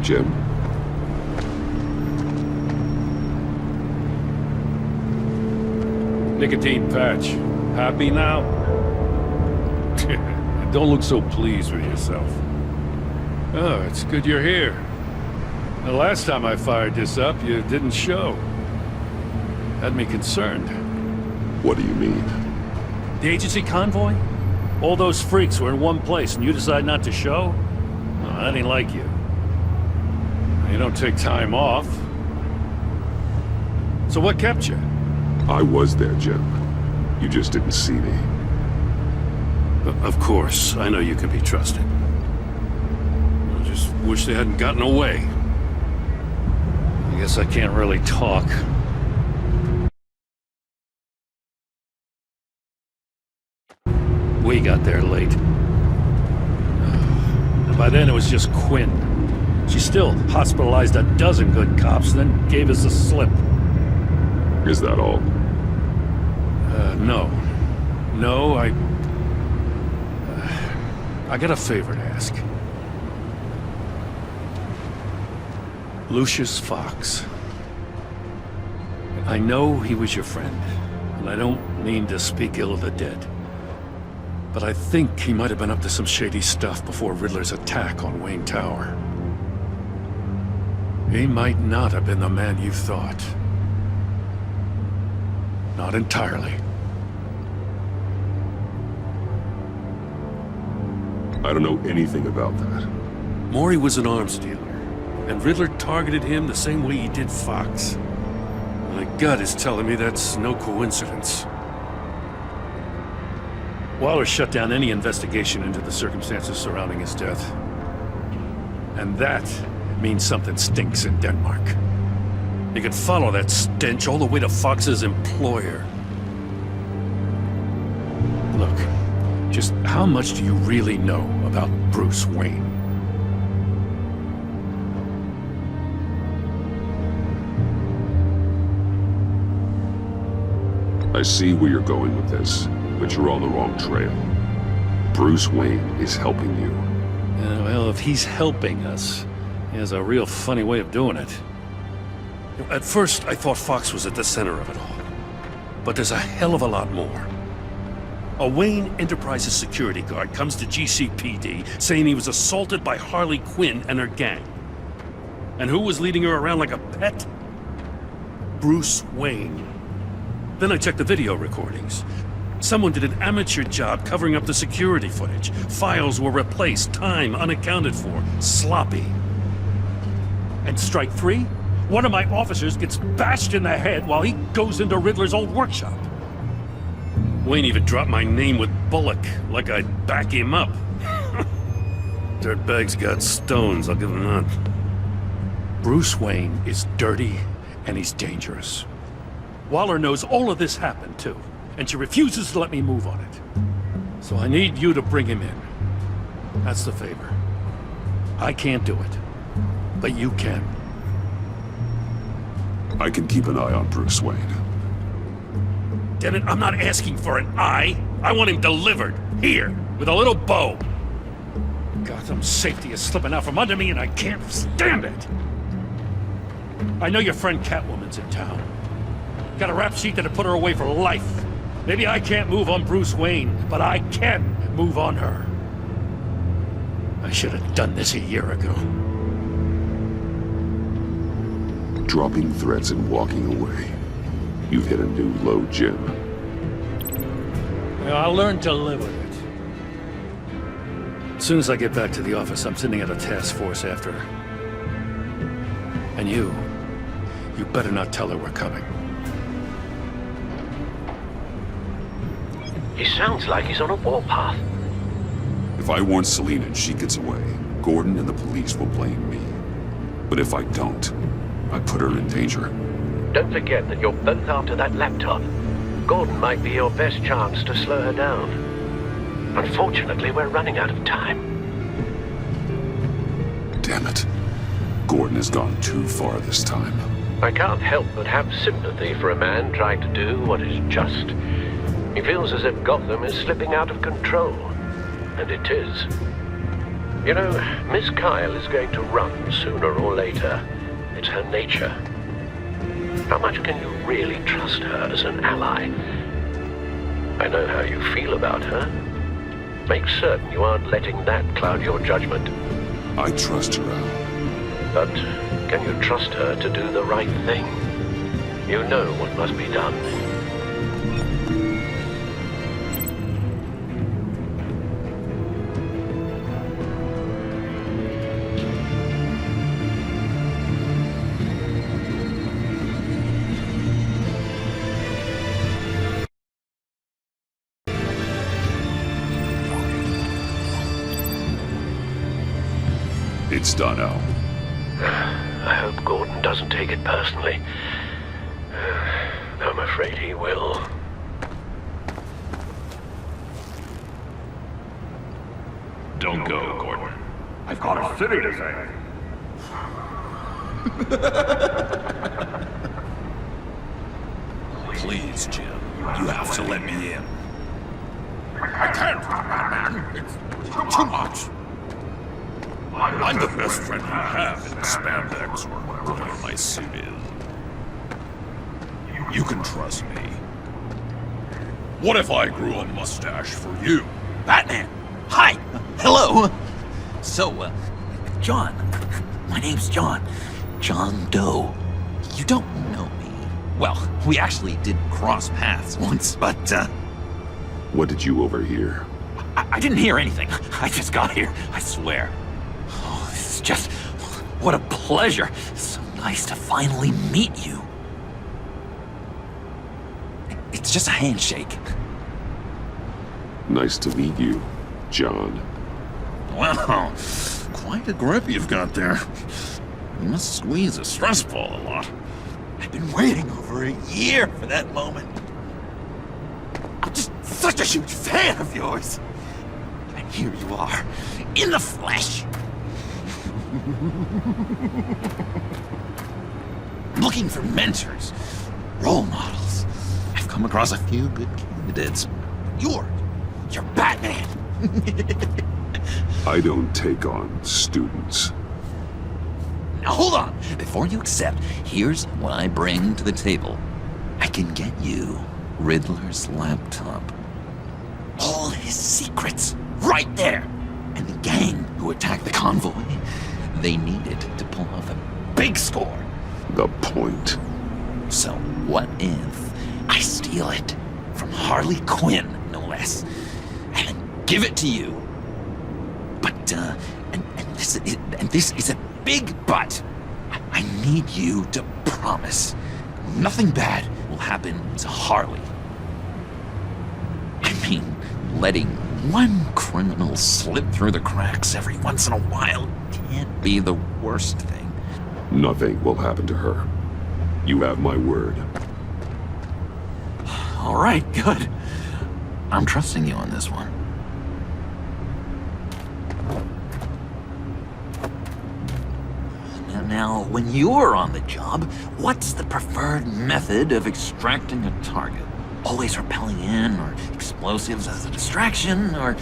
Jim. Nicotine patch. Happy now? Don't look so pleased with yourself. Oh, it's good you're here. The last time I fired this up, you didn't show. Had me concerned. What do you mean? The agency convoy? All those freaks were in one place and you decide not to show? Oh, that ain't like you. You don't take time off. So what kept you? I was there, Jim. You just didn't see me. Of course, I know you can be trusted. I just wish they hadn't gotten away. I guess I can't really talk. We got there late. And by then it was just Quinn. She still hospitalized a dozen good cops, then gave us the slip. Is that all? No. No, I got a favor to ask. Lucius Fox. I know he was your friend, and I don't mean to speak ill of the dead. But I think he might have been up to some shady stuff before Riddler's attack on Wayne Tower. He might not have been the man you thought. Not entirely. I don't know anything about that. Maury was an arms dealer, and Riddler targeted him the same way he did Fox. My gut is telling me that's no coincidence. Waller shut down any investigation into the circumstances surrounding his death. And that means something stinks in Denmark. You could follow that stench all the way to Fox's employer. Look, just how much do you really know about Bruce Wayne? I see where you're going with this, but you're on the wrong trail. Bruce Wayne is helping you. Well, if he's helping us, he has a real funny way of doing it. At first, I thought Fox was at the center of it all. But there's a hell of a lot more. A Wayne Enterprises security guard comes to GCPD saying he was assaulted by Harley Quinn and her gang. And who was leading her around like a pet? Bruce Wayne. Then I checked the video recordings. Someone did an amateur job covering up the security footage. Files were replaced, time unaccounted for, sloppy. And strike three? One of my officers gets bashed in the head while he goes into Riddler's old workshop. Wayne even dropped my name with Bullock, like I'd back him up. Dirtbag's got stones, I'll give him that. Bruce Wayne is dirty and he's dangerous. Waller knows all of this happened too, and she refuses to let me move on it. So I need you to bring him in. That's the favor. I can't do it, but you can. I can keep an eye on Bruce Wayne. Damn it, I'm not asking for an eye. I want him delivered, here, with a little bow. Gotham's safety is slipping out from under me and I can't stand it. I know your friend Catwoman's in town. Got a rap sheet that'd put her away for life. Maybe I can't move on Bruce Wayne, but I can move on her. I should have done this a year ago. Dropping threats and walking away. You've hit a new low, Jim. Yeah, I'll learn to live with it. As soon as I get back to the office, I'm sending out a task force after her. And you better not tell her we're coming. He sounds like he's on a warpath. If I warn Selina and she gets away, Gordon and the police will blame me. But if I don't, I put her in danger. Don't forget that you're both after that laptop. Gordon might be your best chance to slow her down. Unfortunately, we're running out of time. Damn it. Gordon has gone too far this time. I can't help but have sympathy for a man trying to do what is just. He feels as if Gotham is slipping out of control. And it is. You know, Miss Kyle is going to run sooner or later. It's her nature. How much can you really trust her as an ally? I know how you feel about her. Make certain you aren't letting that cloud your judgment. I trust her, Al. But can you trust her to do the right thing? You know what must be done. It's done, Al. I hope Gordon doesn't take it personally. I'm afraid he will. Don't go, Gordon. I've got a city to save. Please, Jim. You have to let me in. I can't, Batman. It's too much. I'm the best friend you have in spandex or whatever my suit is. You can trust me. What if I grew a mustache for you? Batman! Hi! Hello! So, John. My name's John. John Doe. You don't know me. Well, we actually did cross paths once, but, What did you overhear? I didn't hear anything. I just got here, I swear. Oh, this is just... what a pleasure. So nice to finally meet you. It's just a handshake. Nice to meet you, John. Wow, quite a grip you've got there. You must squeeze a stress ball a lot. I've been waiting over a year for that moment. I'm just such a huge fan of yours. And here you are, in the flesh. Looking for mentors, role models. I've come across a few good candidates. You're Batman. I don't take on students. Now hold on. Before you accept, here's what I bring to the table. I can get you Riddler's laptop. All his secrets, right there. And the gang who attacked the convoy, they needed to pull off a big score. The point. So what if I steal it from Harley Quinn, no less, and then give it to you? But, and this is a big but. I need you to promise nothing bad will happen to Harley. I mean, letting one criminal slip through the cracks every once in a while can't be the worst thing. Nothing will happen to her. You have my word. All right, good. I'm trusting you on this one. Now, when you're on the job, what's the preferred method of extracting a target? Always rappelling in, or explosives as a distraction, or...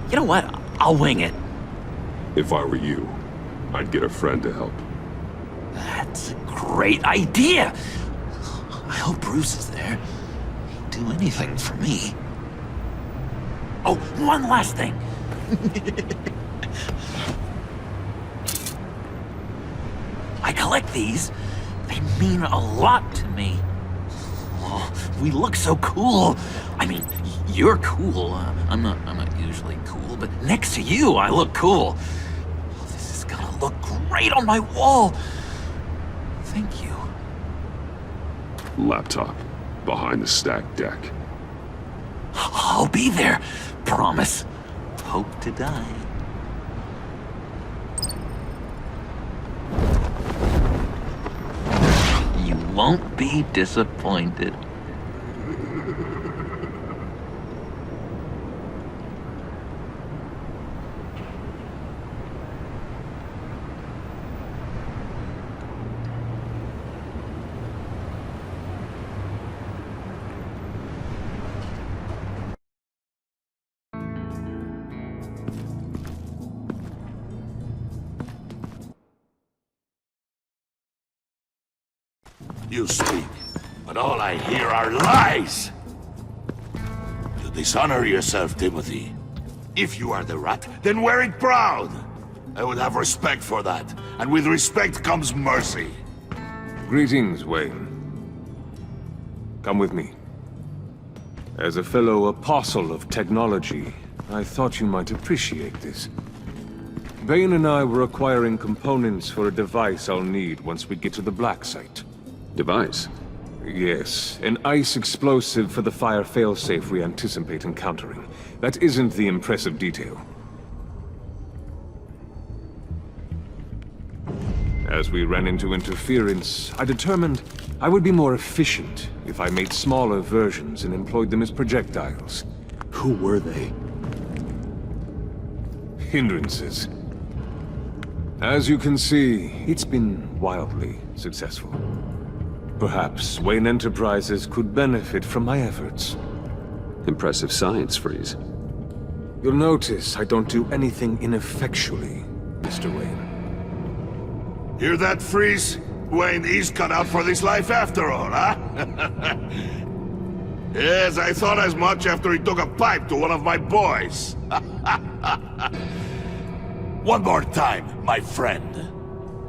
You know what? I'll wing it. If I were you, I'd get a friend to help. That's a great idea! I hope Bruce is there. He'd do anything for me. Oh, one last thing. I collect these. They mean a lot to me. Oh, we look so cool. I mean, you're cool. I'm not usually cool, but next to you, I look cool. Oh, this is gonna look great on my wall. Thank you. Laptop. Behind the stacked deck. I'll be there. Promise. Hope to die. You won't be disappointed. You speak, but all I hear are lies! You dishonor yourself, Timothy. If you are the rat, then wear it proud! I would have respect for that, and with respect comes mercy. Greetings, Wayne. Come with me. As a fellow apostle of technology, I thought you might appreciate this. Bane and I were acquiring components for a device I'll need once we get to the Black Site. Device? Yes, an ice explosive for the fire failsafe we anticipate encountering. That isn't the impressive detail. As we ran into interference, I determined I would be more efficient if I made smaller versions and employed them as projectiles. Who were they? Hindrances. As you can see, it's been wildly successful. Perhaps Wayne Enterprises could benefit from my efforts. Impressive science, Freeze. You'll notice I don't do anything ineffectually, Mr. Wayne. Hear that, Freeze? Wayne is cut out for this life after all, huh? Yes, I thought as much after he took a pipe to one of my boys. One more time, my friend.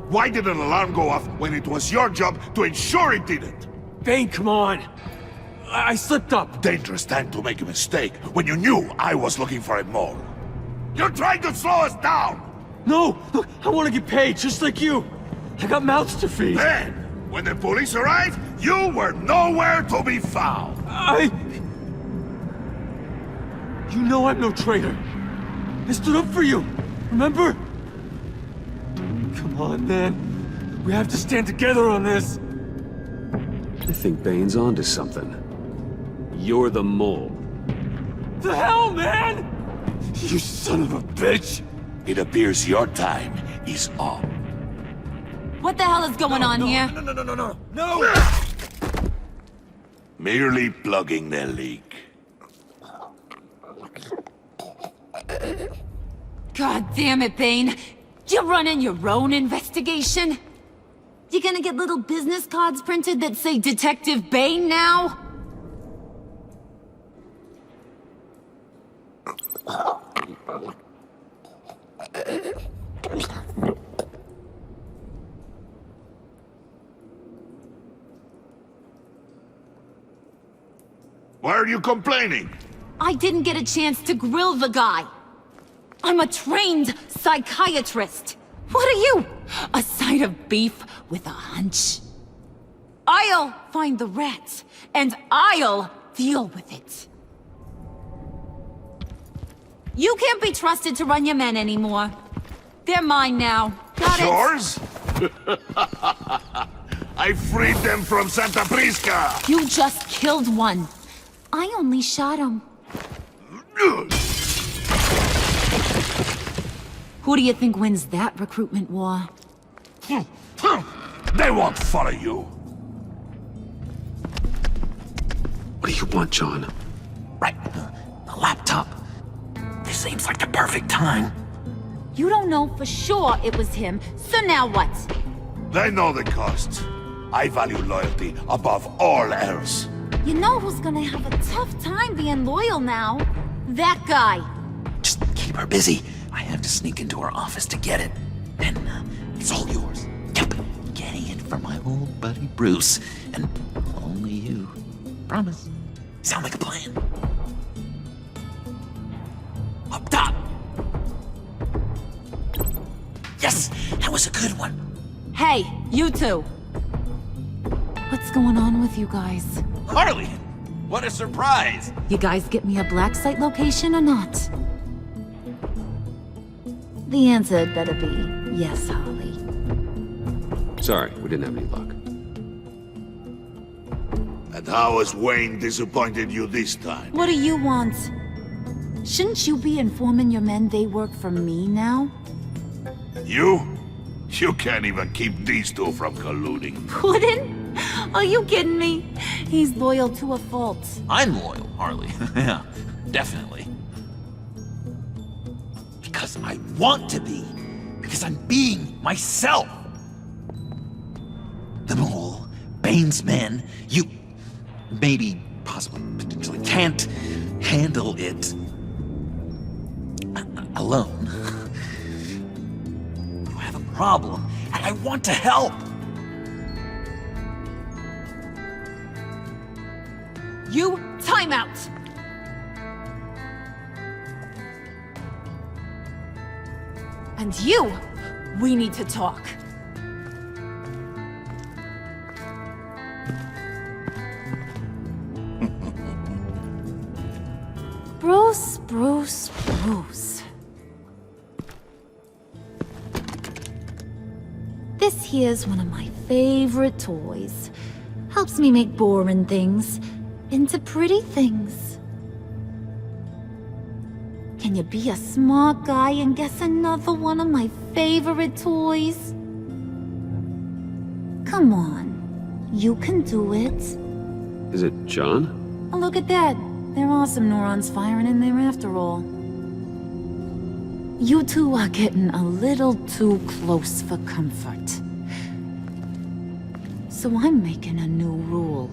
Why did an alarm go off when it was your job to ensure it didn't? Bane, come on! I slipped up! Dangerous time to make a mistake when you knew I was looking for it more. You're trying to slow us down! No! Look, I want to get paid, just like you! I got mouths to feed! Then, when the police arrived, you were nowhere to be found! You know I'm no traitor! I stood up for you! Remember? Come on, man. We have to stand together on this! I think Bane's onto something. You're the mole. The hell, man! You son of a bitch! It appears your time is up. What the hell is going on here? No! Merely plugging the leak. God damn it, Bane. You're running your own investigation? You gonna get little business cards printed that say Detective Bane now? Why are you complaining? I didn't get a chance to grill the guy. I'm a trained psychiatrist. What are you? A side of beef with a hunch? I'll find the rat, and I'll deal with it. You can't be trusted to run your men anymore. They're mine now. Got it? Yours? I freed them from Santa Prisca! You just killed one. I only shot him. Who do you think wins that recruitment war? They won't follow you. What do you want, John? Right, the laptop. This seems like the perfect time. You don't know for sure it was him, so now what? They know the cost. I value loyalty above all else. You know who's gonna have a tough time being loyal now? That guy. Just keep her busy. I have to sneak into her office to get it. Then it's all yours. Yep, getting it from my old buddy Bruce. And only you. Promise. Sound like a plan? Up top! Yes, that was a good one. Hey, you two. What's going on with you guys? Harley! What a surprise! You guys get me a black site location or not? The answer had better be yes, Harley. Sorry, we didn't have any luck. And how has Wayne disappointed you this time? What do you want? Shouldn't you be informing your men they work for me now? You? You can't even keep these two from colluding. Puddin'? Are you kidding me? He's loyal to a fault. I'm loyal, Harley. Yeah, definitely. Because I want to be. Because I'm being myself. The mole, Bane's men, you maybe, possibly, potentially can't handle it alone. You have a problem, and I want to help. You, time out! And you, we need to talk. Bruce. This here's one of my favorite toys. Helps me make boring things into pretty things. Can you be a smart guy and guess another one of my favorite toys? Come on, you can do it. Is it John? Oh, look at that. There are some neurons firing in there after all. You two are getting a little too close for comfort. So I'm making a new rule.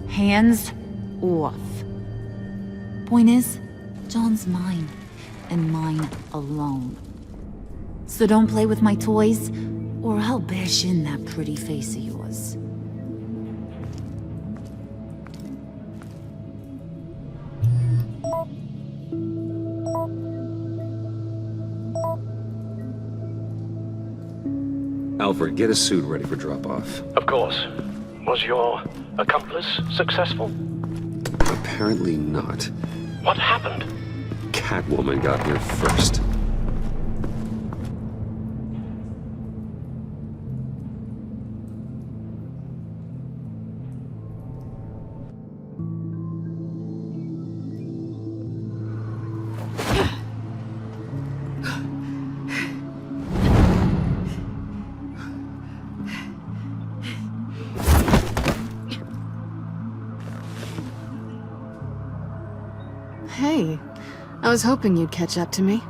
Hands off. Point is, John's mine, and mine alone. So don't play with my toys, or I'll bash in that pretty face of yours. Alfred, get a suit ready for drop-off. Of course. Was your accomplice successful? Apparently not. What happened? Catwoman got here first. Hey, I was hoping you'd catch up to me.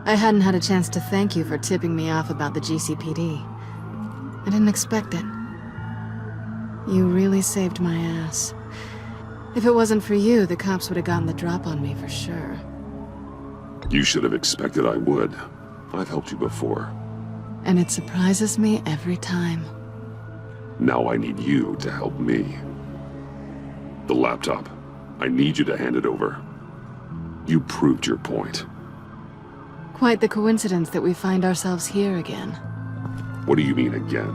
I hadn't had a chance to thank you for tipping me off about the GCPD. I didn't expect it. You really saved my ass. If it wasn't for you, the cops would have gotten the drop on me for sure. You should have expected I would. I've helped you before. And it surprises me every time. Now I need you to help me. The laptop. I need you to hand it over. You proved your point. Quite the coincidence that we find ourselves here again. What do you mean again?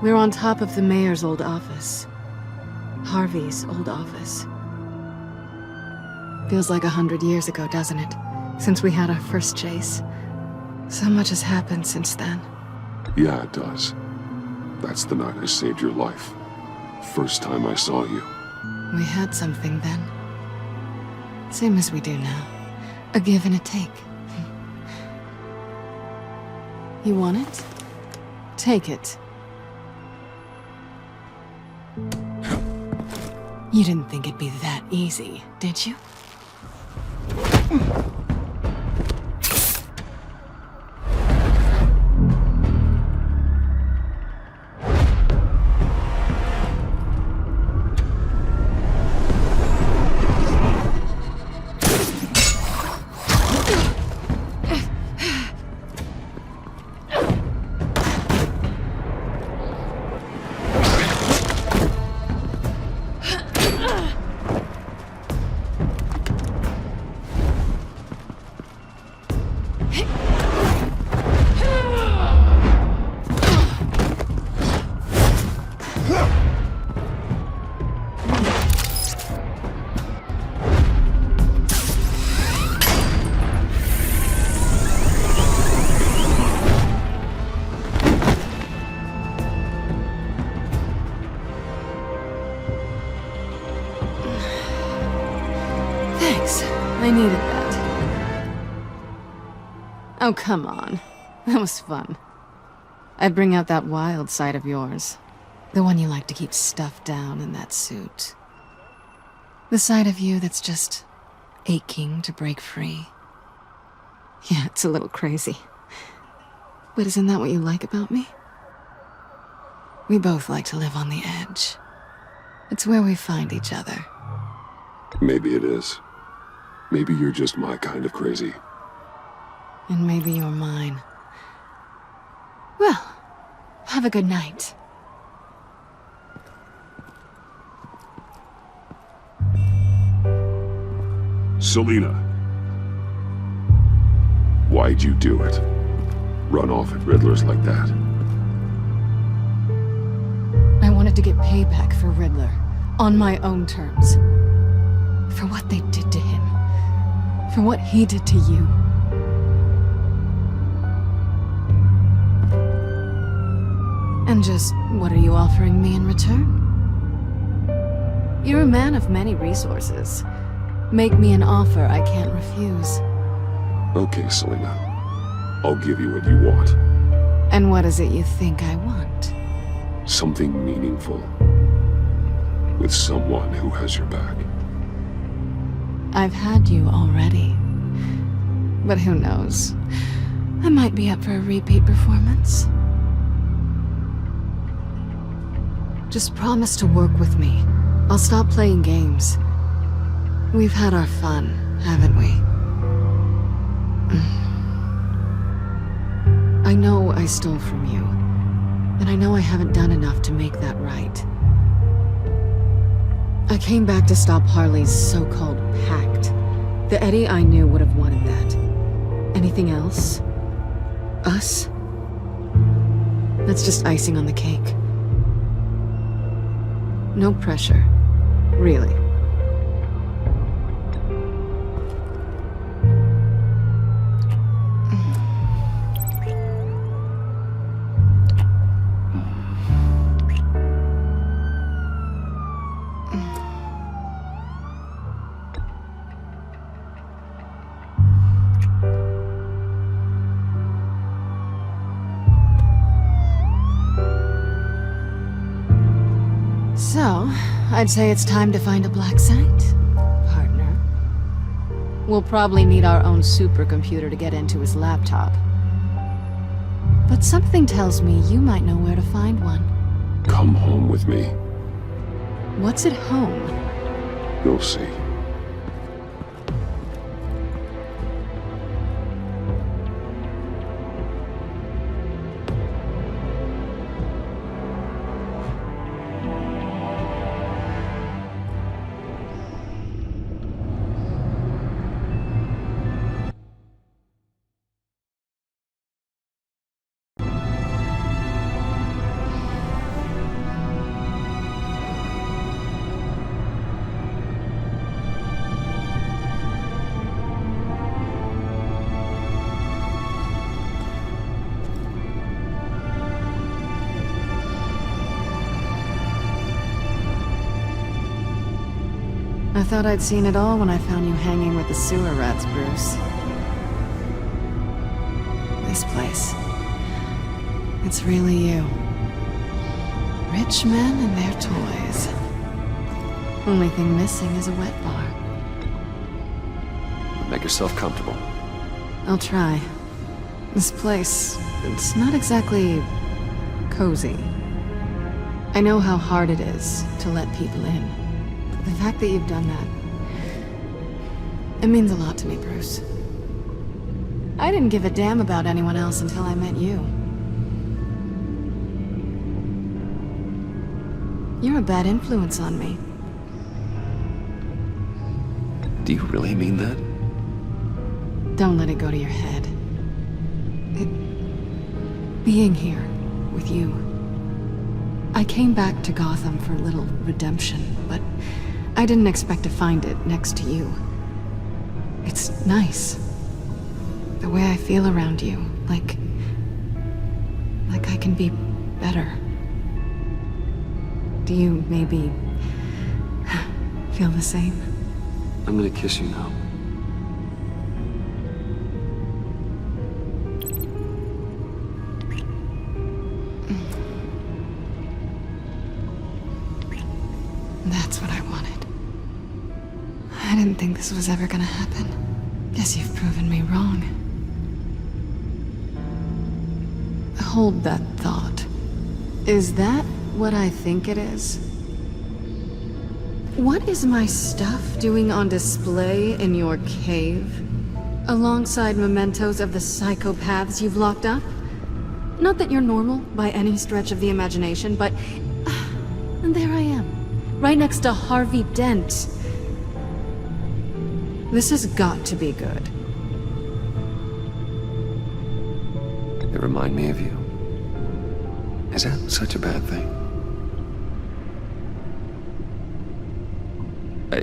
We're on top of the mayor's old office. Harvey's old office. Feels like 100 years ago, doesn't it? Since we had our first chase. So much has happened since then. Yeah, it does. That's the night I saved your life. First time I saw you. We had something then. Same as we do now. A give and a take. You want it? Take it. You didn't think it'd be that easy, did you? I needed that. Oh, come on. That was fun. I'd bring out that wild side of yours. The one you like to keep stuffed down in that suit. The side of you that's just aching to break free. Yeah, it's a little crazy. But isn't that what you like about me? We both like to live on the edge. It's where we find each other. Maybe it is. Maybe you're just my kind of crazy. And maybe you're mine. Well, have a good night. Selina. Why'd you do it? Run off at Riddlers like that? I wanted to get payback for Riddler. On my own terms. For what they did to him. For what he did to you. And just what are you offering me in return? You're a man of many resources. Make me an offer I can't refuse. Okay, Selina. I'll give you what you want. And what is it you think I want? Something meaningful. With someone who has your back. I've had you already. But who knows? I might be up for a repeat performance. Just promise to work with me. I'll stop playing games. We've had our fun, haven't we? I know I stole from you. And I know I haven't done enough to make that right. I came back to stop Harley's so-called pact. The Eddie I knew would have wanted that. Anything else? Us? That's just icing on the cake. No pressure. Really. So, I'd say it's time to find a black site, partner. We'll probably need our own supercomputer to get into his laptop. But something tells me you might know where to find one. Come home with me. What's at home? You'll see. I thought I'd seen it all when I found you hanging with the sewer rats, Bruce. This place. It's really you. Rich men and their toys. Only thing missing is a wet bar. Make yourself comfortable. I'll try. This place, it's not exactly cozy. I know how hard it is to let people in. The fact that you've done that, it means a lot to me, Bruce. I didn't give a damn about anyone else until I met you. You're a bad influence on me. Do you really mean that? Don't let it go to your head. Being here with you. I came back to Gotham for a little redemption, but I didn't expect to find it next to you. It's nice. The way I feel around you, like I can be better. Do you maybe feel the same? I'm gonna kiss you now. That's what I wanted. I didn't think this was ever gonna happen. Guess you've proven me wrong. Hold that thought. Is that what I think it is? What is my stuff doing on display in your cave? Alongside mementos of the psychopaths you've locked up? Not that you're normal by any stretch of the imagination, but... and there I am, right next to Harvey Dent. This has got to be good. They remind me of you. Is that such a bad thing?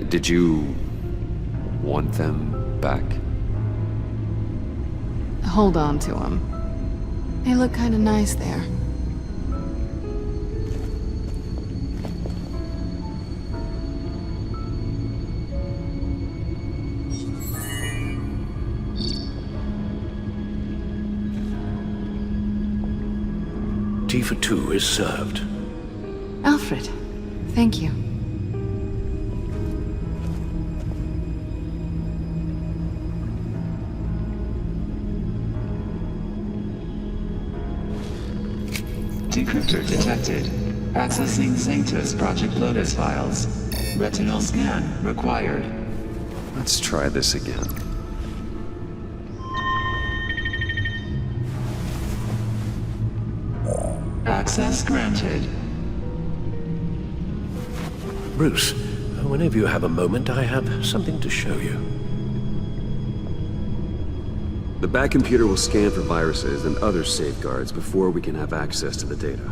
Did you want them back? Hold on to them. They look kinda nice there. Tea for two is served. Alfred, thank you. Decryptor detected. Accessing Sanctus Project Lotus files. Retinal scan required. Let's try this again. Access granted. Bruce, whenever you have a moment, I have something to show you. The back computer will scan for viruses and other safeguards before we can have access to the data.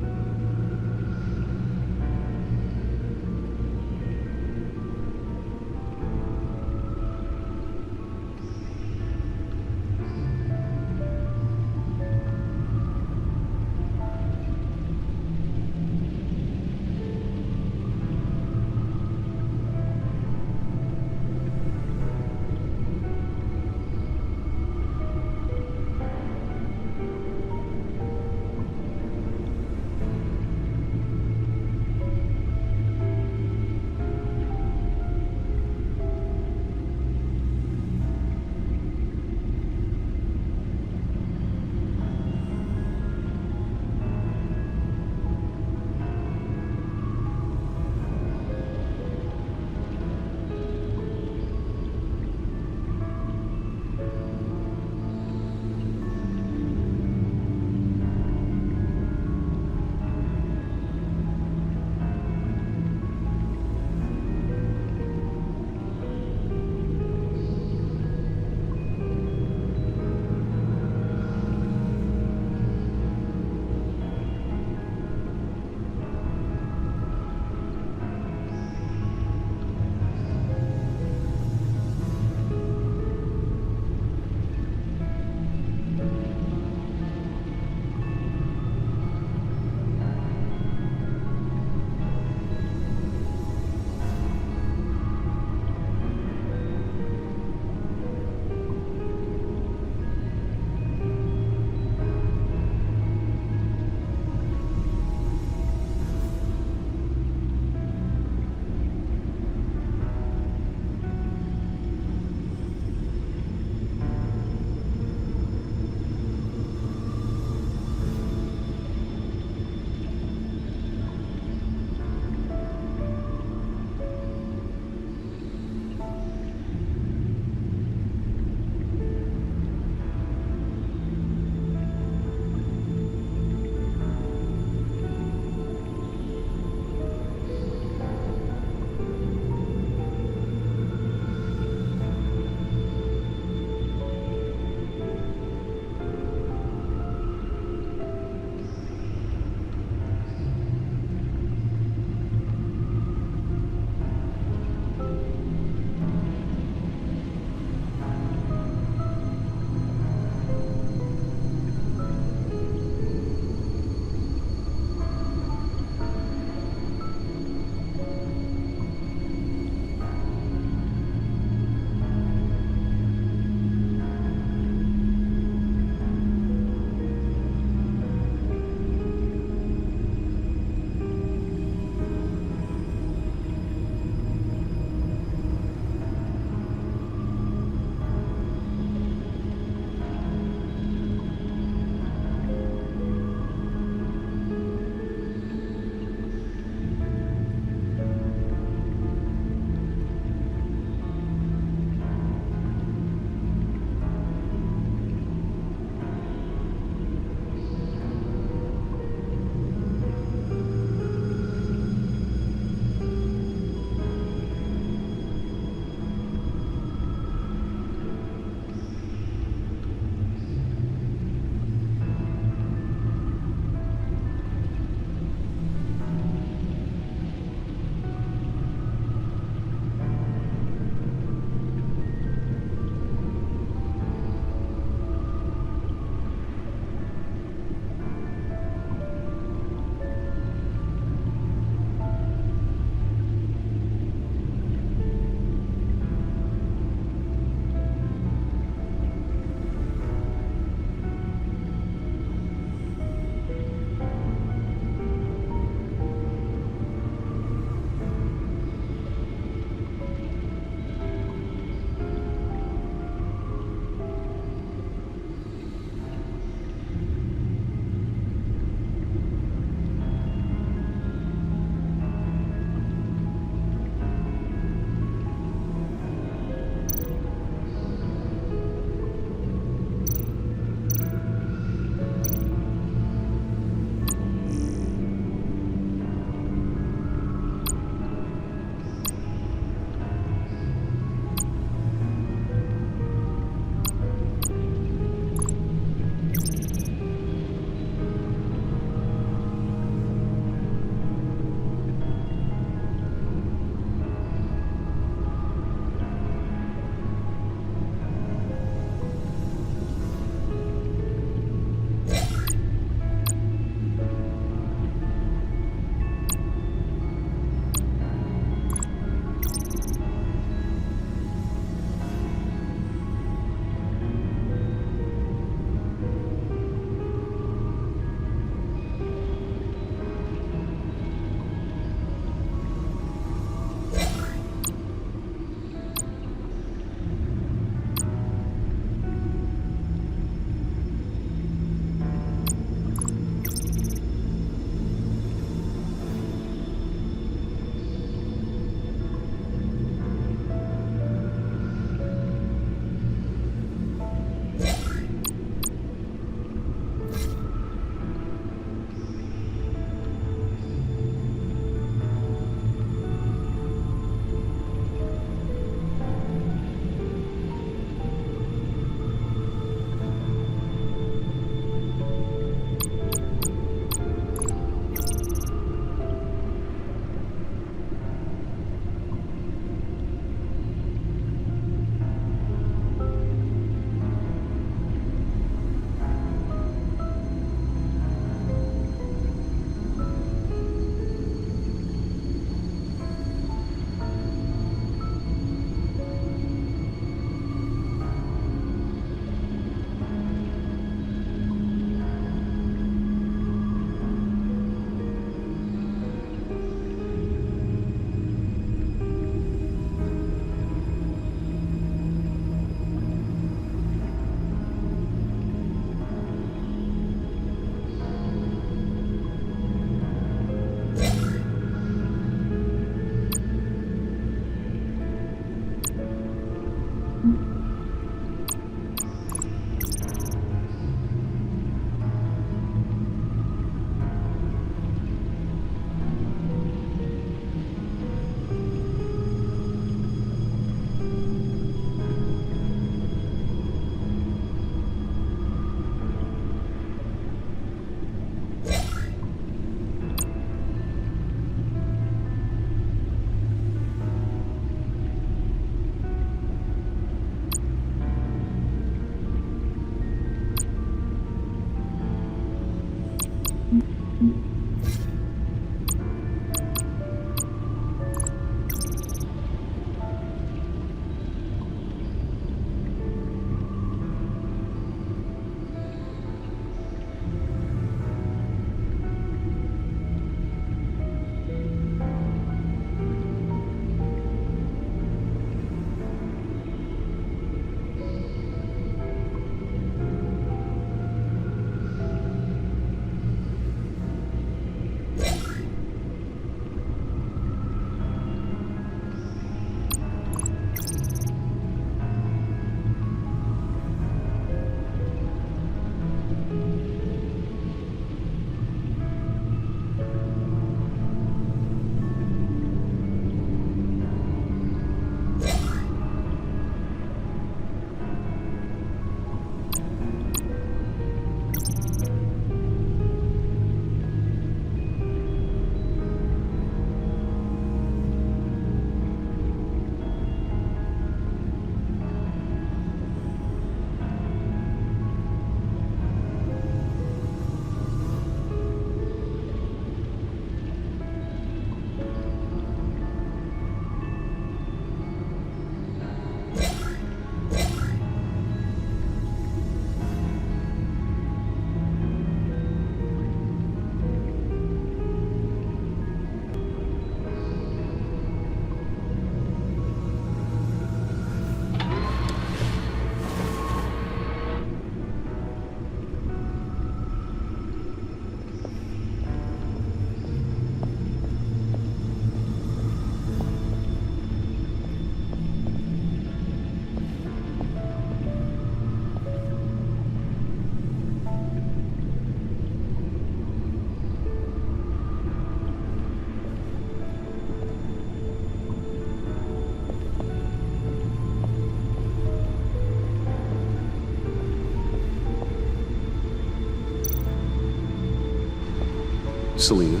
Selena.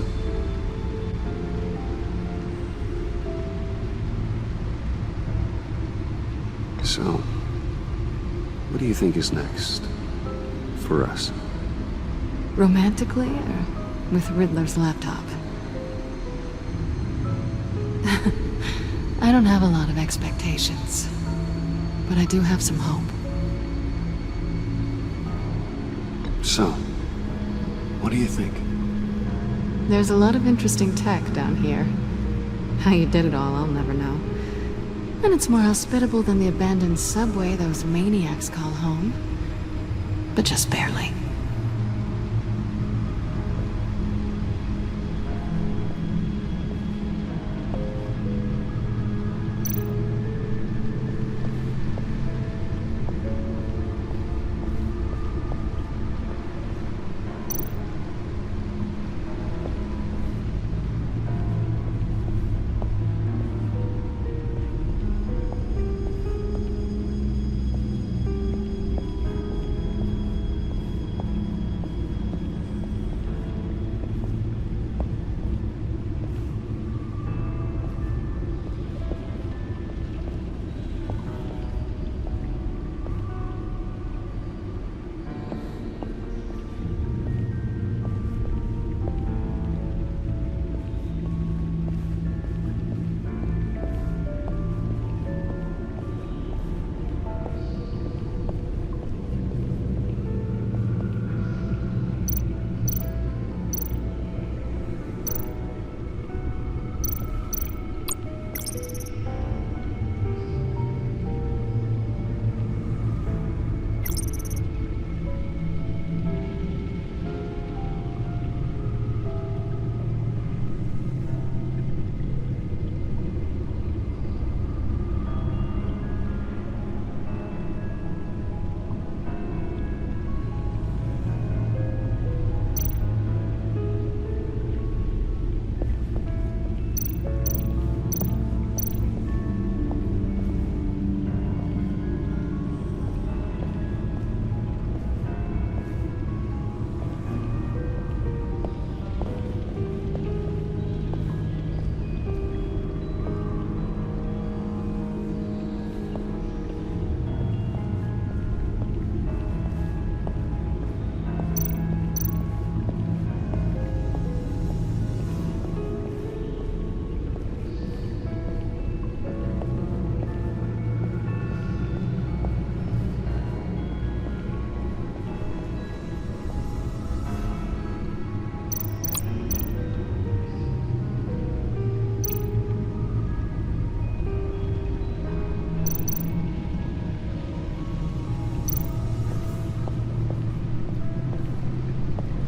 So, what do you think is next? For us? Romantically, or with Riddler's laptop? I don't have a lot of expectations, but I do have some hope. So, what do you think? There's a lot of interesting tech down here. How you did it all, I'll never know. And it's more hospitable than the abandoned subway those maniacs call home. But just barely.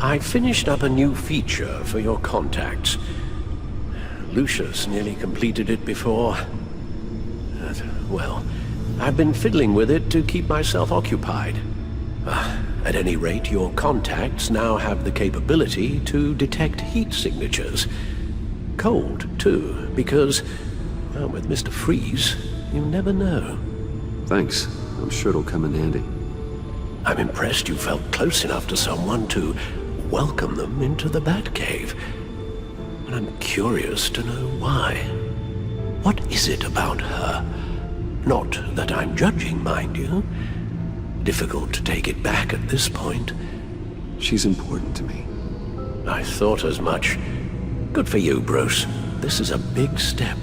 I finished up a new feature for your contacts. Lucius nearly completed it before. Well, I've been fiddling with it to keep myself occupied. At any rate, your contacts now have the capability to detect heat signatures. Cold, too, because, well, with Mr. Freeze, you never know. Thanks. I'm sure it'll come in handy. I'm impressed you felt close enough to someone to welcome them into the Batcave. And I'm curious to know why. What is it about her? Not that I'm judging, mind you. Difficult to take it back at this point. She's important to me. I thought as much. Good for you, Bruce. This is a big step.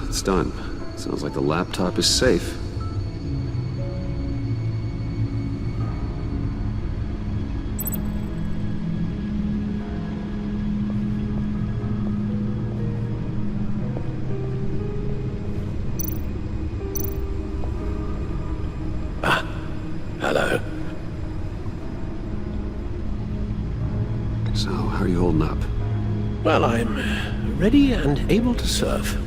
It's done. Sounds like the laptop is safe. Hello. So, how are you holding up? Well, I'm ready and able to serve.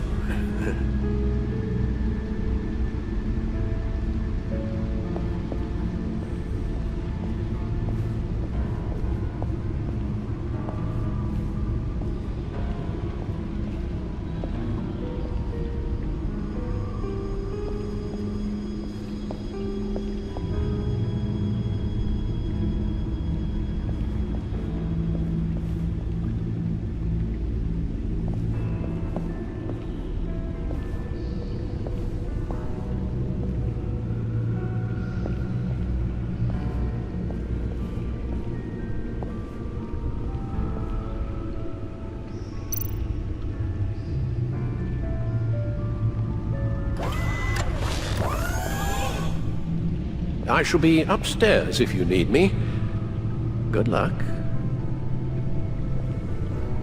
I shall be upstairs if you need me. Good luck.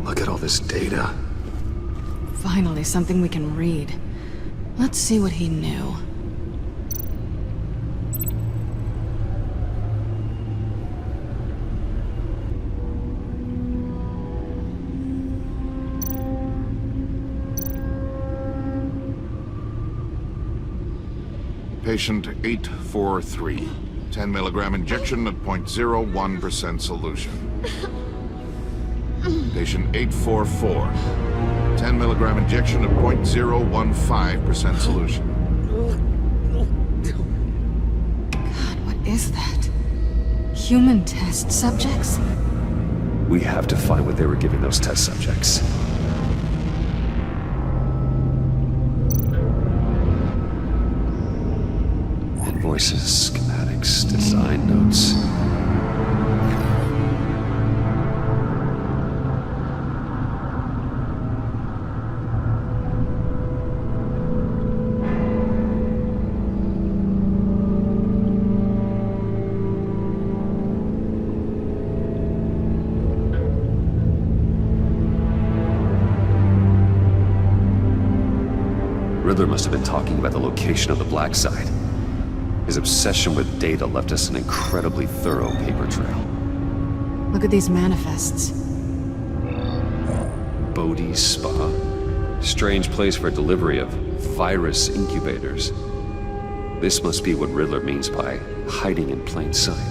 Look at all this data. Finally, something we can read. Let's see what he knew. Patient 843. 10 milligram injection at 0.01% solution. Patient 844. 10 milligram injection at 0.015% solution. God, what is that? Human test subjects? We have to find what they were giving those test subjects. Invoices, schematics, design notes. Riddler must have been talking about the location of the black site. His obsession with data left us an incredibly thorough paper trail. Look at these manifests. Bodhi's Spa? Strange place for delivery of virus incubators. This must be what Riddler means by hiding in plain sight.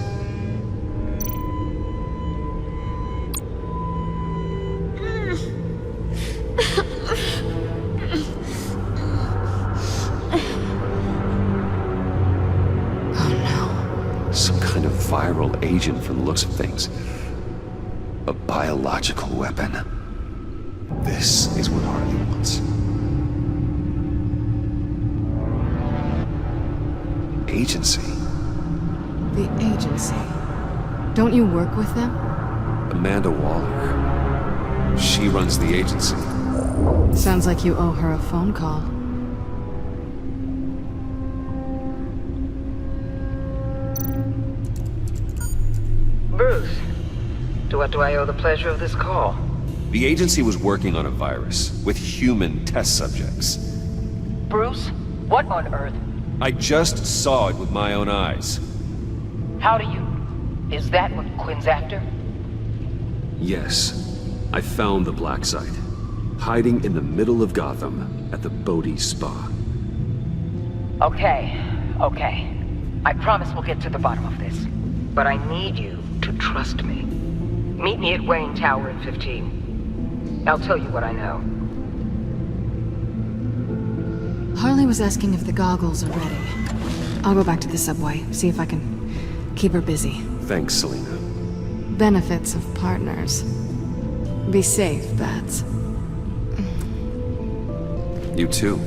Viral agent from the looks of things. A biological weapon. This is what Harley wants. Agency. The agency. Don't you work with them? Amanda Waller. She runs the agency. Sounds like you owe her a phone call. Bruce, to what do I owe the pleasure of this call? The agency was working on a virus with human test subjects. Bruce, what on earth? I just saw it with my own eyes. How do you... Is that what Quinn's after? Yes. I found the black site. Hiding in the middle of Gotham at the Bodhi Spa. Okay. I promise we'll get to the bottom of this. But I need you to trust me. Meet me at Wayne Tower in 15. I'll tell you what I know. Harley was asking if the goggles are ready. I'll go back to the subway, see if I can keep her busy. Thanks, Selena. Benefits of partners. Be safe, Bats. You too.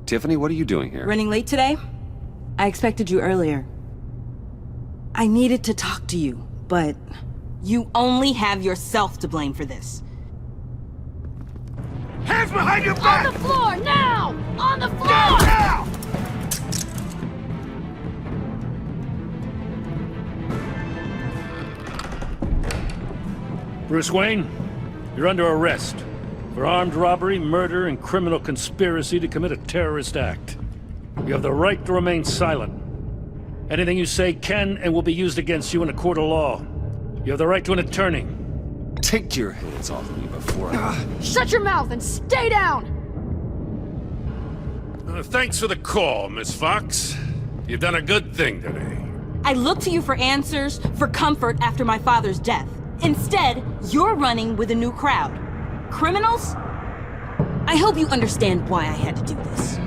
Tiffany, what are you doing here? Running late today? I expected you earlier. I needed to talk to you, but you only have yourself to blame for this. Hands behind your back! On the floor, now! On the floor! Now! Bruce Wayne, you're under arrest for armed robbery, murder, and criminal conspiracy to commit a terrorist act. You have the right to remain silent. Anything you say can and will be used against you in a court of law. You have the right to an attorney. Take your hands off me before I... Shut your mouth and stay down! Thanks for the call, Miss Fox. You've done a good thing today. I looked to you for answers, for comfort after my father's death. Instead, you're running with a new crowd. Criminals? I hope you understand why I had to do this.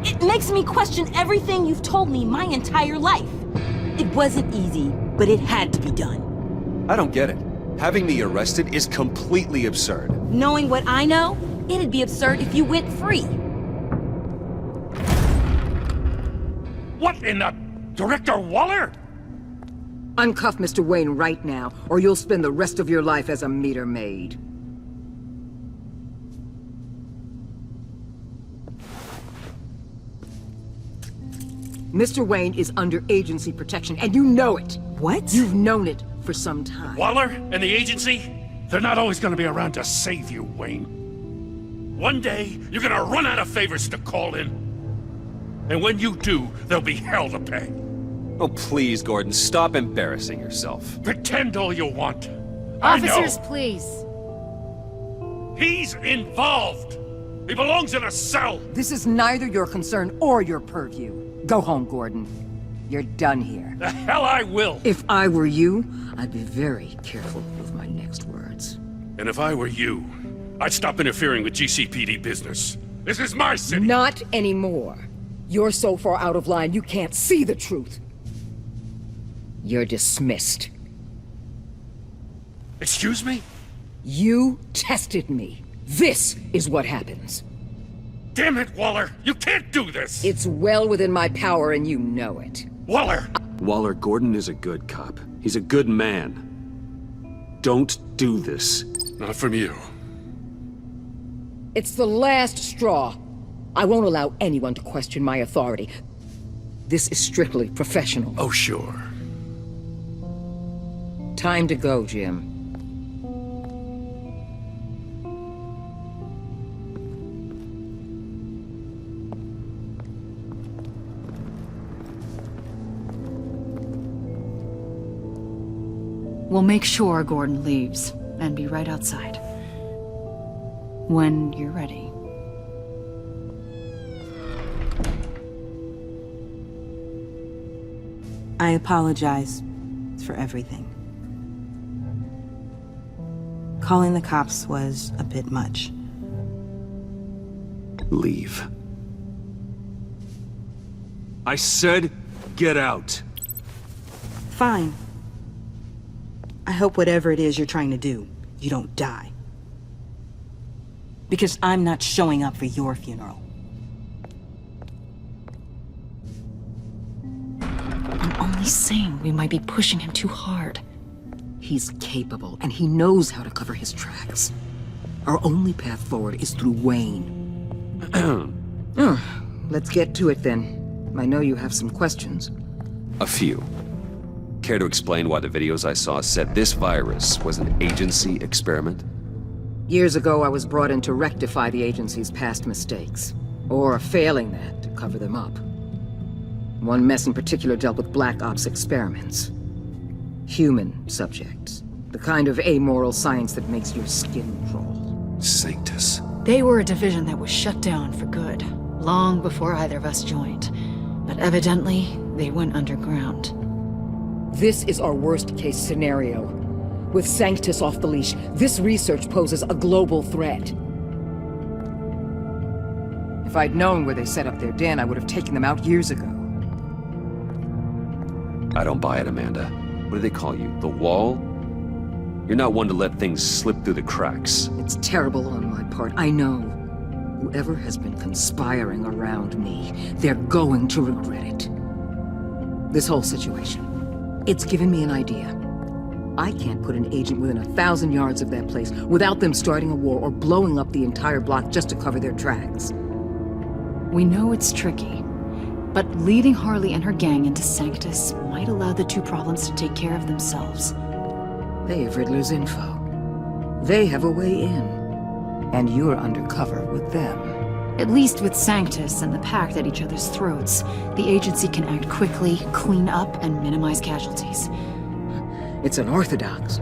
It makes me question everything you've told me my entire life. It wasn't easy, but it had to be done. I don't get it. Having me arrested is completely absurd. Knowing what I know, it'd be absurd if you went free. What in the... Director Waller? Uncuff Mr. Wayne right now, or you'll spend the rest of your life as a meter maid. Mr. Wayne is under agency protection, and you know it. What? You've known it for some time. Waller and the agency? They're not always gonna be around to save you, Wayne. One day, you're gonna run out of favors to call in. And when you do, there'll be hell to pay. Oh, please, Gordon, stop embarrassing yourself. Pretend all you want. Officers, please. He's involved. He belongs in a cell. This is neither your concern or your purview. Go home, Gordon. You're done here. The hell I will. If I were you, I'd be very careful with my next words. And if I were you, I'd stop interfering with GCPD business. This is my city. Not anymore. You're so far out of line, you can't see the truth. You're dismissed. Excuse me? You tested me. This is what happens. Damn it, Waller! You can't do this! It's well within my power and you know it. Waller! Waller, Gordon is a good cop. He's a good man. Don't do this. Not from you. It's the last straw. I won't allow anyone to question my authority. This is strictly professional. Oh, sure. Time to go, Jim. We'll make sure Gordon leaves, and be right outside. When you're ready. I apologize for everything. Calling the cops was a bit much. Leave. I said, get out. Fine. I hope whatever it is you're trying to do, you don't die. Because I'm not showing up for your funeral. I'm only saying we might be pushing him too hard. He's capable, and he knows how to cover his tracks. Our only path forward is through Wayne. Let's get to it then. I know you have some questions. A few. Care to explain why the videos I saw said this virus was an agency experiment? Years ago, I was brought in to rectify the agency's past mistakes. Or failing that, to cover them up. One mess in particular dealt with Black Ops experiments. Human subjects. The kind of amoral science that makes your skin crawl. Sanctus. They were a division that was shut down for good, long before either of us joined. But evidently, they went underground. This is our worst-case scenario. With Sanctus off the leash, this research poses a global threat. If I'd known where they set up their den, I would have taken them out years ago. I don't buy it, Amanda. What do they call you? The Wall? You're not one to let things slip through the cracks. It's terrible on my part, I know. Whoever has been conspiring around me, they're going to regret it. This whole situation, it's given me an idea. I can't put an agent within 1,000 yards of that place without them starting a war or blowing up the entire block just to cover their tracks. We know it's tricky, but leading Harley and her gang into Sanctus might allow the two problems to take care of themselves. They have Riddler's info. They have a way in. And you're undercover with them. At least with Sanctus and the Pact at each other's throats, the agency can act quickly, clean up, and minimize casualties. It's unorthodox.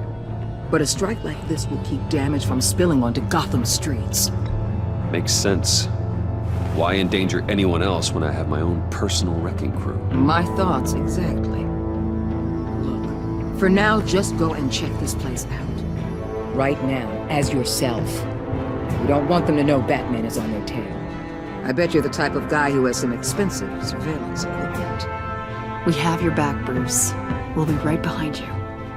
But a strike like this will keep damage from spilling onto Gotham streets. Makes sense. Why endanger anyone else when I have my own personal wrecking crew? My thoughts, exactly. Look, for now, just go and check this place out. Right now, as yourself. We don't want them to know Batman is on their tail. I bet you're the type of guy who has some expensive surveillance equipment. We have your back, Bruce. We'll be right behind you.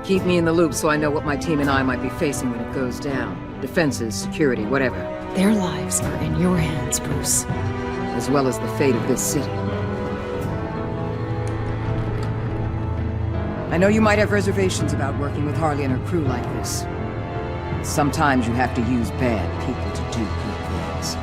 Keep me in the loop so I know what my team and I might be facing when it goes down. Defenses, security, whatever. Their lives are in your hands, Bruce. As well as the fate of this city. I know you might have reservations about working with Harley and her crew like this. Sometimes you have to use bad people to do good things.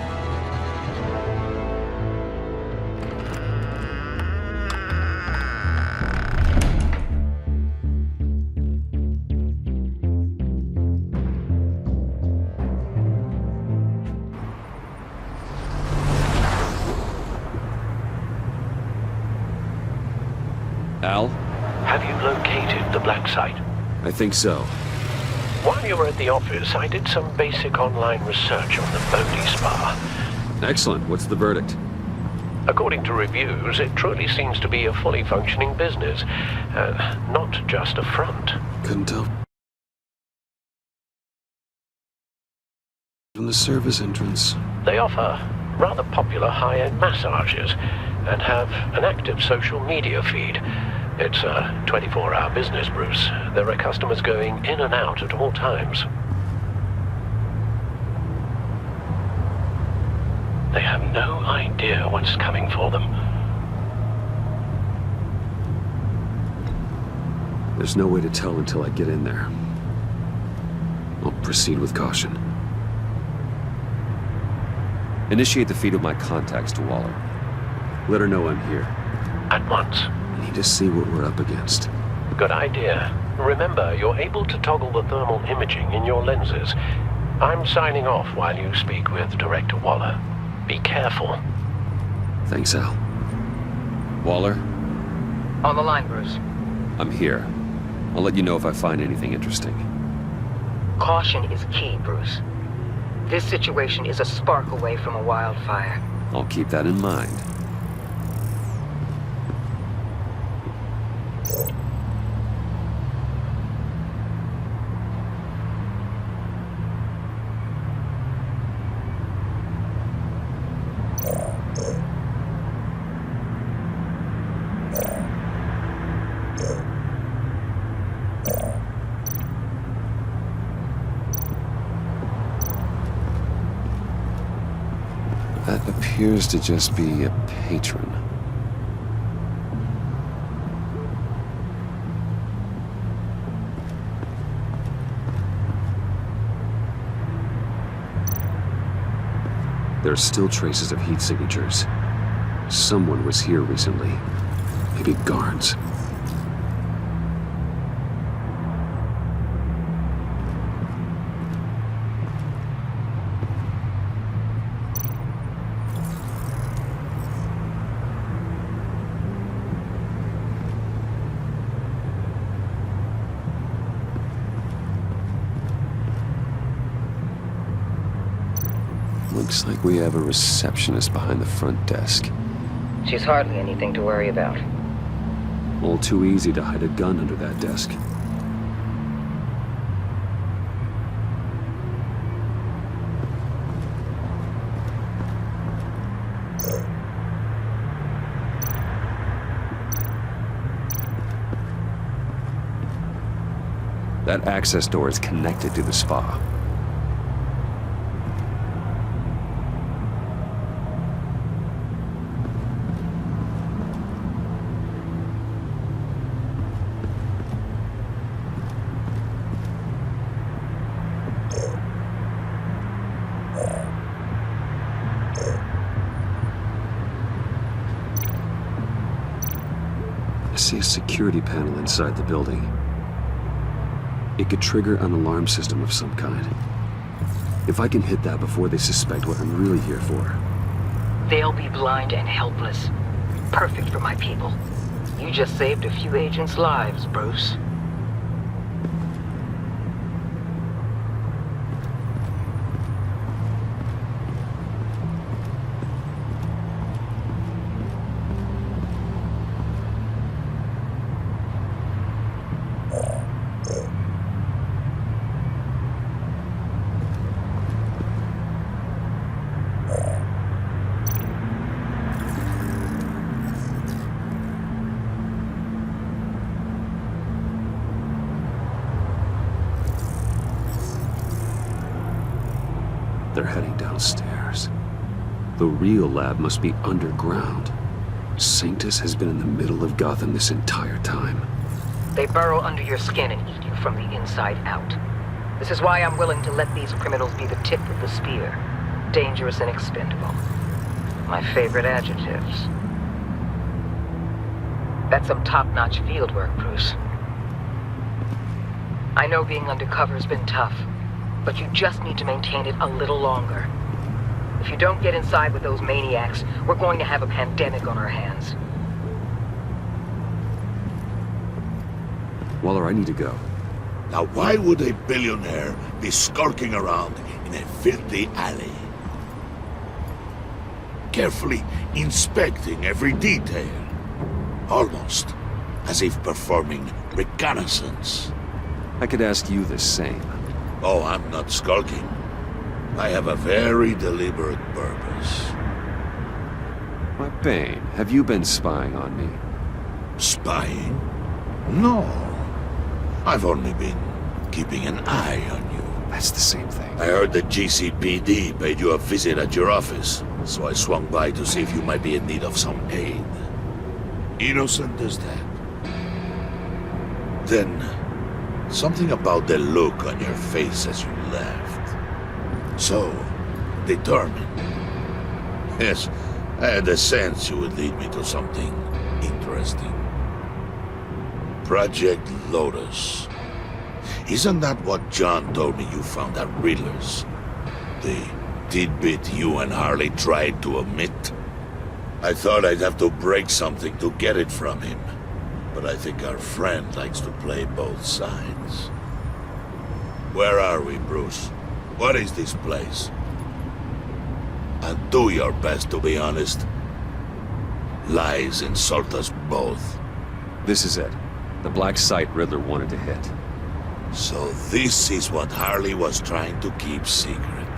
Al? Have you located the black site? I think so. While you were at the office, I did some basic online research on the Bodhi Spa. Excellent. What's the verdict? According to reviews, it truly seems to be a fully functioning business, not just a front. Couldn't tell from the service entrance. They offer rather popular high-end massages and have an active social media feed. It's a 24-hour business, Bruce. There are customers going in and out at all times. They have no idea what's coming for them. There's no way to tell until I get in there. I'll proceed with caution. Initiate the feed of my contacts to Waller. Let her know I'm here. At once. I need to see what we're up against. Good idea. Remember, you're able to toggle the thermal imaging in your lenses. I'm signing off while you speak with Director Waller. Be careful. Thanks, Al. Waller? On the line, Bruce. I'm here. I'll let you know if I find anything interesting. Caution is key, Bruce. This situation is a spark away from a wildfire. I'll keep that in mind. That appears to just be a patron. There are still traces of heat signatures. Someone was here recently. Maybe guards. Looks like we have a receptionist behind the front desk. She's hardly anything to worry about. All too easy to hide a gun under that desk. That access door is connected to the spa. I see a security panel inside the building. It could trigger an alarm system of some kind. If I can hit that before they suspect what I'm really here for. They'll be blind and helpless. Perfect for my people. You just saved a few agents' lives, Bruce. downstairs. The real lab must be underground. Sanctus has been in the middle of Gotham this entire time. They burrow under your skin and eat you from the inside out. This is why I'm willing to let these criminals be the tip of the spear. Dangerous and expendable. My favorite adjectives. That's some top-notch field work, Bruce. I know being undercover's been tough, but you just need to maintain it a little longer. If you don't get inside with those maniacs, we're going to have a pandemic on our hands. Waller, I need to go. Now why would a billionaire be skulking around in a filthy alley? Carefully inspecting every detail. Almost as if performing reconnaissance. I could ask you the same. Oh, I'm not skulking. I have a very deliberate purpose. Why, Bane, have you been spying on me? Spying? No. I've only been keeping an eye on you. That's the same thing. I heard the GCPD paid you a visit at your office, so I swung by to see if you might be in need of some aid. Innocent as that. Then, something about the look on your face as you left. So, determined. Yes, I had a sense you would lead me to something interesting. Project Lotus. Isn't that what John told me you found at Riddler's? The tidbit you and Harley tried to omit? I thought I'd have to break something to get it from him. But I think our friend likes to play both sides. Where are we, Bruce? What is this place? And do your best to be honest. Lies insult us both. This is it. The black site Riddler wanted to hit. So this is what Harley was trying to keep secret.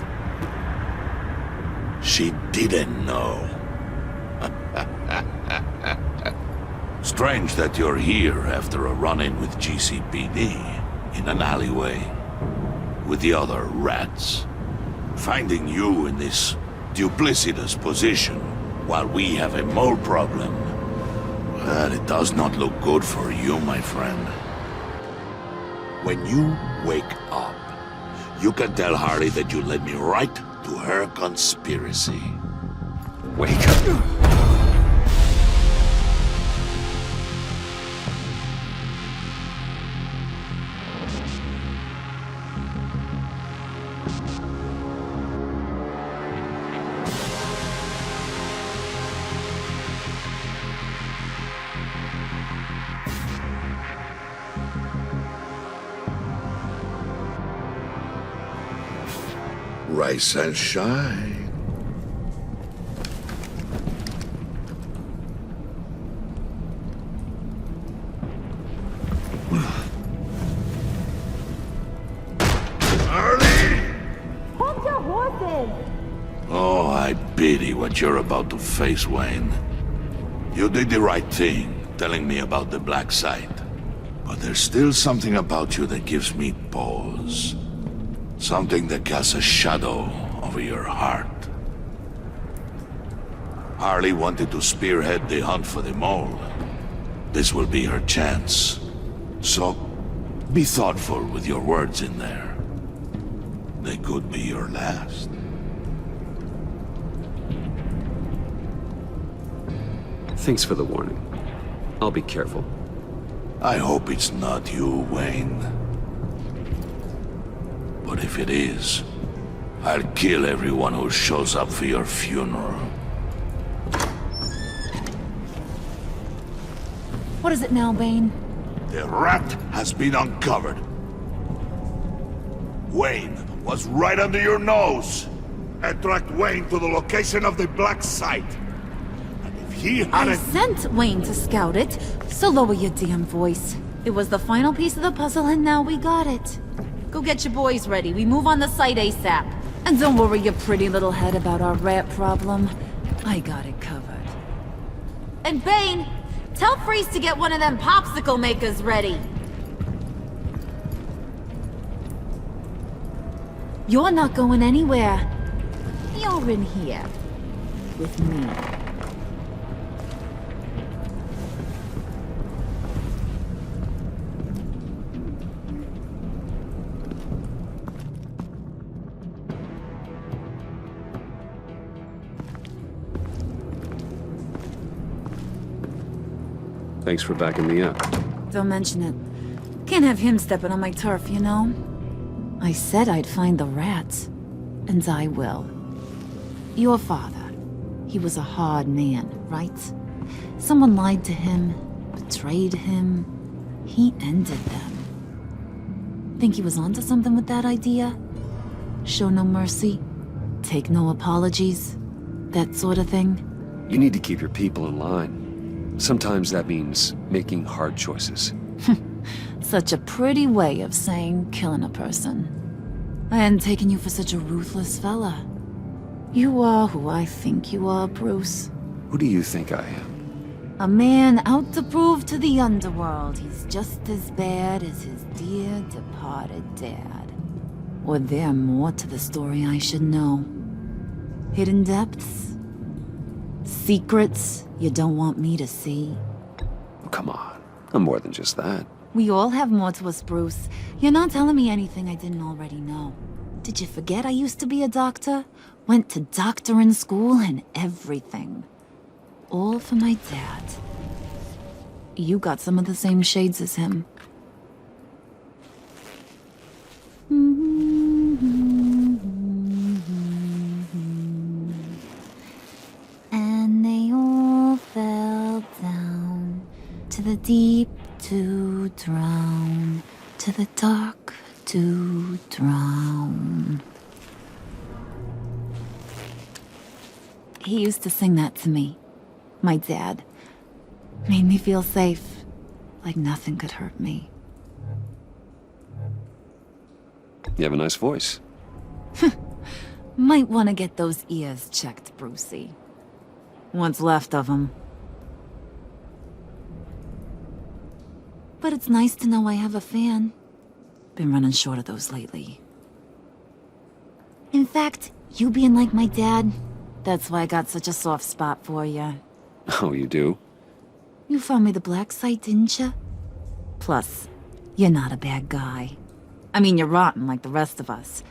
She didn't know. Strange that you're here after a run-in with GCPD in an alleyway with the other rats. Finding you in this duplicitous position while we have a mole problem. Well, it does not look good for you, my friend. When you wake up, you can tell Harley that you led me right to her conspiracy. Wake up. Rise and shine. Hold your horses! Oh, I pity what you're about to face, Wayne. You did the right thing, telling me about the black site. But there's still something about you that gives me pause. Something that casts a shadow over your heart. Harley wanted to spearhead the hunt for the mole. This will be her chance. So, be thoughtful with your words in there. They could be your last. Thanks for the warning. I'll be careful. I hope it's not you, Wayne. But if it is, I'll kill everyone who shows up for your funeral. What is it now, Bane? The rat has been uncovered. Wayne was right under your nose. And tracked Wayne to the location of the black site. And if he hadn't... I sent Wayne to scout it, so lower your damn voice. It was the final piece of the puzzle and now we got it. Go get your boys ready. We move on the site ASAP. And don't worry your pretty little head about our rat problem. I got it covered. And Bane, tell Freeze to get one of them popsicle makers ready. You're not going anywhere. you're in here. With me. Thanks for backing me up. Don't mention it. Can't have him stepping on my turf, you know? I said I'd find the rats. And I will. Your father. He was a hard man, right? Someone lied to him, betrayed him. He ended them. Think he was onto something with that idea? Show no mercy? Take no apologies? That sort of thing? You need to keep your people in line. Sometimes that means making hard choices. Such a pretty way of saying killing a person. I hadn't taken you for such a ruthless fella. You are who I think you are, Bruce. Who do you think I am? A man out to prove to the underworld he's just as bad as his dear departed dad. Or there more to the story I should know? Hidden depths? Secrets you don't want me to see? Oh, come on. I'm more than just that. We all have more to us, Bruce. You're not telling me anything I didn't already know. Did you forget I used to be a doctor? Went to doctoring school and everything. All for my dad. You got some of the same shades as him. And they all fell down to the deep to drown, to the dark to drown. He used to sing that to me. My dad. Made me feel safe, like nothing could hurt me. You have a nice voice. Might want to get those ears checked, Brucey. What's left of them. But it's nice to know I have a fan. Been running short of those lately. In fact, you being like my dad, that's why I got such a soft spot for you. Oh, you do? You found me the black site, didn't you? Plus, you're not a bad guy. I mean, you're rotten like the rest of us.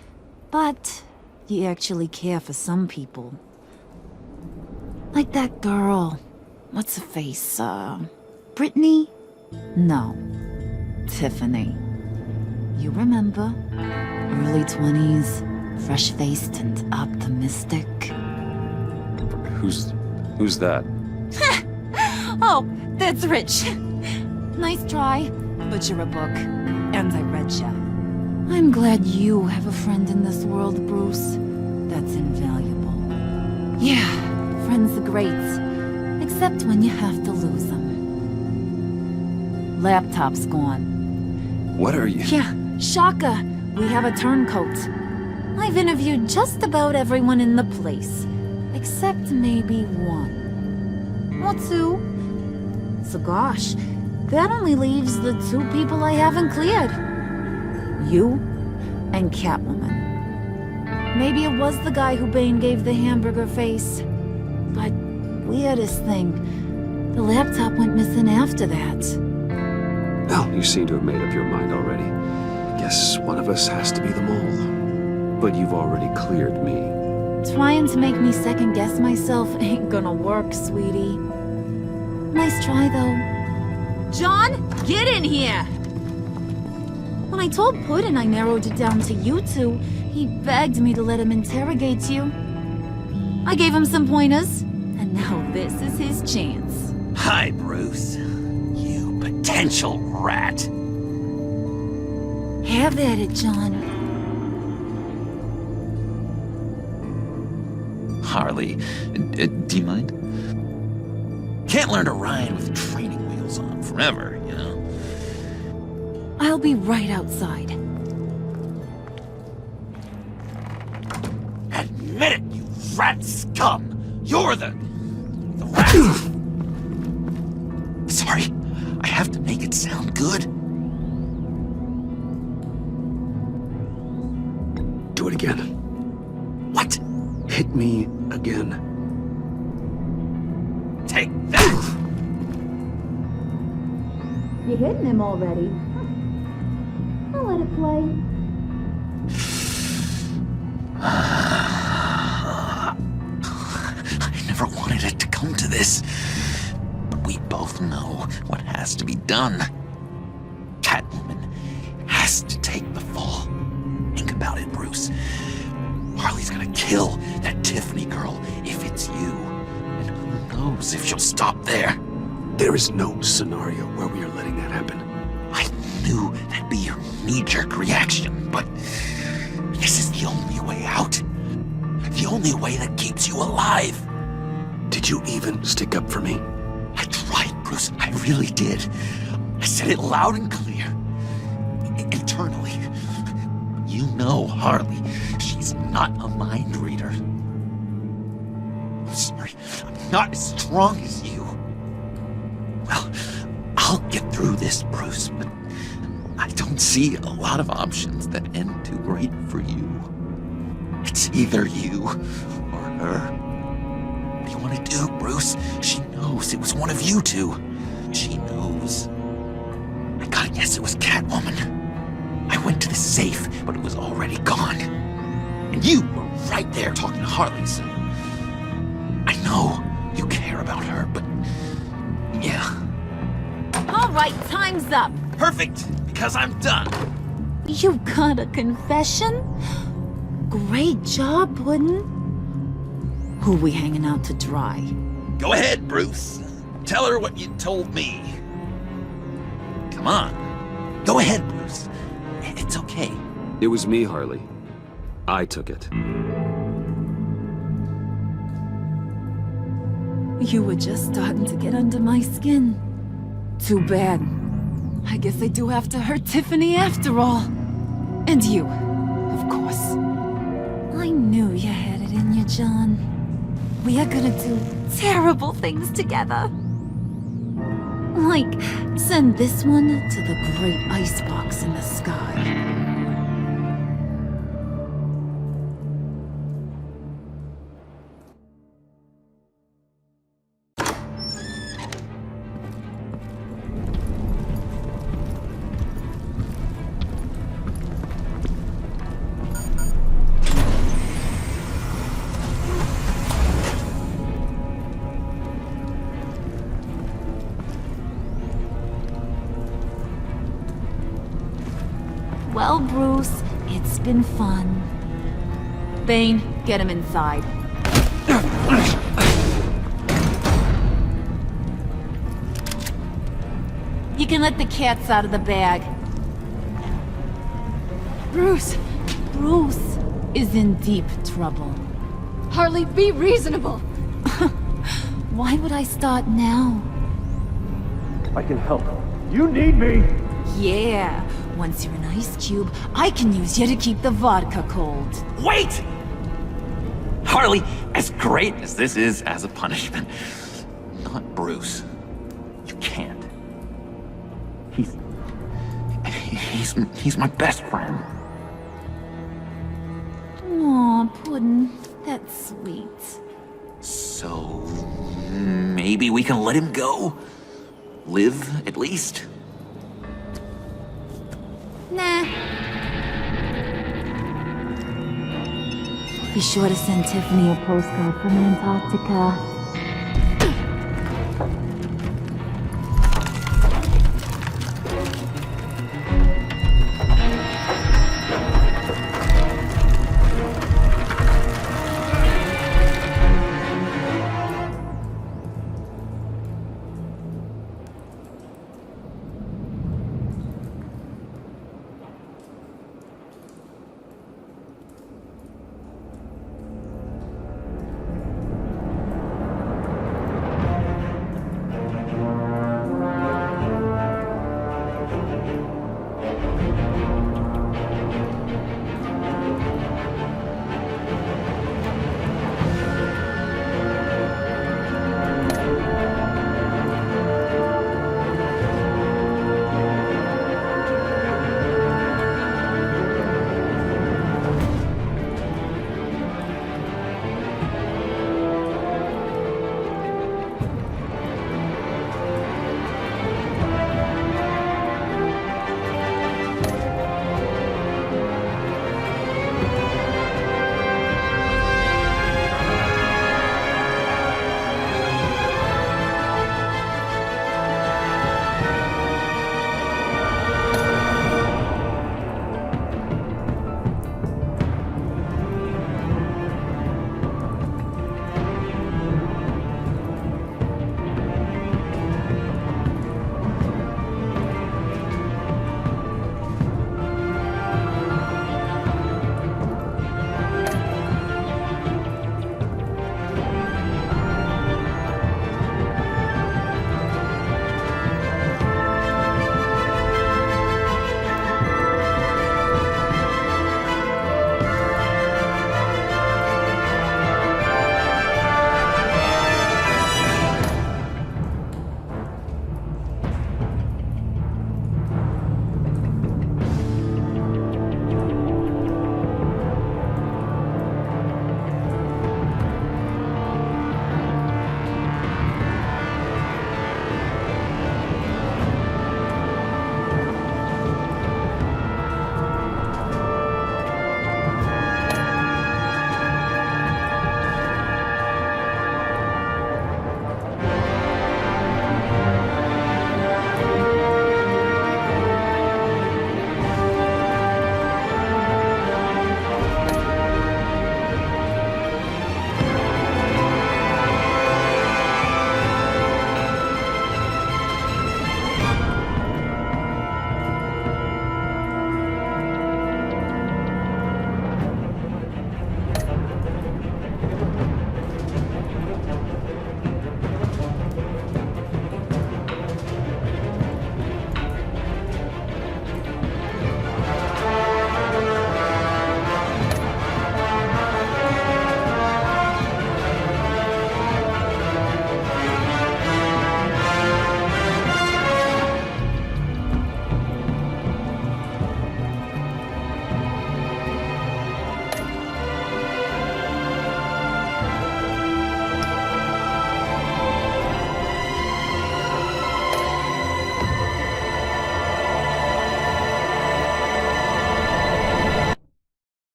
But you actually care for some people. Like that girl. What's her face? Brittany? No. Tiffany. You remember? Early 20s, fresh-faced and optimistic. Who's that? Oh, that's Rich. Nice try, but you're a book, and I read ya. I'm glad you have a friend in this world, Bruce. That's invaluable. Yeah, friends are great, except when you have to lose them. Laptop's gone. What are you? Yeah, shocker. We have a turncoat. I've interviewed just about everyone in the place, except maybe one. Or two. So gosh, that only leaves the two people I haven't cleared. You and Catwoman. Maybe it was the guy who Bane gave the hamburger face. But weirdest thing, the laptop went missing after that. Well, you seem to have made up your mind already. I guess one of us has to be the mole. But you've already cleared me. Trying to make me second-guess myself ain't gonna work, sweetie. Nice try, though. John, get in here! When I told Puddin' I narrowed it down to you two, he begged me to let him interrogate you. I gave him some pointers, and now this is his chance. Hi, Bruce. You potential rat. Have at it, John. Harley, do you mind? Can't learn to ride with training wheels on forever, you know? I'll be right outside. Admit it, you rat scum! You're the rat! Sorry, I have to make it sound good. Do it again. What? hit me again. Take that! You're hitting him already. I'll let it play. I never wanted it to come to this. But we both know what has to be done. Catwoman has to take the fall. Think about it, Bruce. Harley's gonna kill that Tiffany girl if it's you. And who knows if she'll stop there. There is no scenario where we are letting that happen. I knew that'd be your knee-jerk reaction, but this is the only way out. The only way that keeps you alive. Did you even stick up for me? I tried, Bruce. I really did. I said it loud and clear. Internally. You know Harley. She's not a mind reader. I'm sorry. I'm not as strong as you. Well, I'll get through this, Bruce, but I don't see a lot of options that end too great for you. It's either you or her. What do you want to do, Bruce? She knows it was one of you two. She knows. I gotta guess it was Catwoman. I went to the safe, but it was already gone. And you were right there talking to Harley, so I know you care about her, but yeah. All right, time's up. Perfect, because I'm done. You got a confession? Great job, Puddin'. Who we hanging out to dry? Go ahead, Bruce. Tell her what you told me. Come on. Go ahead, Bruce. It's okay. It was me, Harley. I took it. You were just starting to get under my skin. Too bad. I guess I do have to hurt Tiffany after all. And you, of course. I knew you had it in you, John. We are gonna do terrible things together. Like, send this one to the great icebox in the sky. Well, Bruce, it's been fun. Bane, get him inside. You can let the cats out of the bag. Bruce Is in deep trouble. Harley, be reasonable. Why would I start now? I can help. You need me! Yeah, once you're an ice cube, I can use you to keep the vodka cold. Wait! Harley, as great as this is as a punishment, not Bruce. You can't. He's my best friend. Aw, Puddin', that's sweet. So, maybe we can let him go? Live, at least? Nah. Be sure to send Tiffany a postcard from Antarctica.